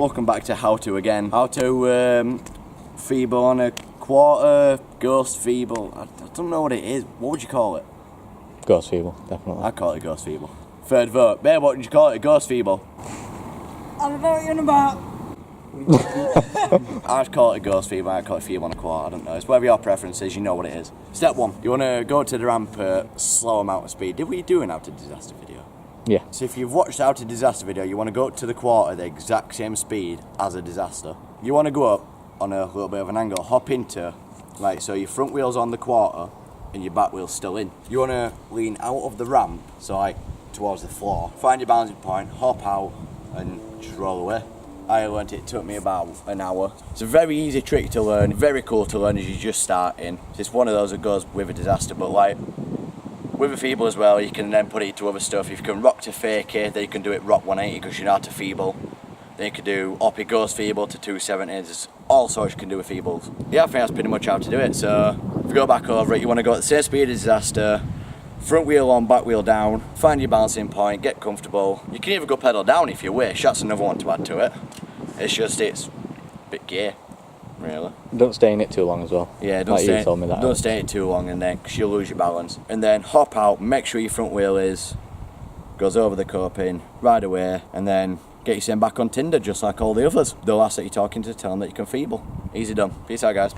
Welcome back to How To again. How to feeble on a quarter, Ghost Feeble. I don't know what it is. What would you call it? Ghost Feeble, definitely. I'd call it Ghost Feeble. Third vote. Babe, what would you call it? Ghost Feeble? I don't know what you're on about. I'd call it Ghost Feeble, I'd call it Feeble on a quarter, I don't know. It's whatever your preference is, you know what it is. Step 1, you want to go to the ramp at slow amount of speed. Did we do an How To Disaster video? Yeah. So if you've watched the How To Disaster video, you want to go up to the quarter the exact same speed as a disaster. You want to go up on a little bit of an angle, hop into, like, so your front wheel's on the quarter and your back wheel's still in. You want to lean out of the ramp, so like towards the floor, find your balancing point, hop out and just roll away. I learned it took me about an hour. It's a very easy trick to learn, very cool to learn as you're just starting. It's one of those that goes with a disaster, but like with a feeble as well, you can then put it to other stuff. If you can rock to fake it, then you can do it rock 180 because you know how to feeble. Then you can do oppie Ghost Feeble to 270. There's all sorts you can do with feebles. Yeah, I think that's pretty much how to do it. So if you go back over it, you want to go at the same speed as disaster, front wheel on, back wheel down, find your balancing point, get comfortable. You can even go pedal down if you wish, that's another one to add to it. It's just, it's a bit gear, really. Don't stay in it too long as well. Yeah, don't stay in it too long and then, because you'll lose your balance. And then hop out, make sure your front wheel goes over the coping, ride away, and then get yourself back on Tinder just like all the others. The last that you're talking to, tell them that you can feeble. Easy done. Peace out, guys.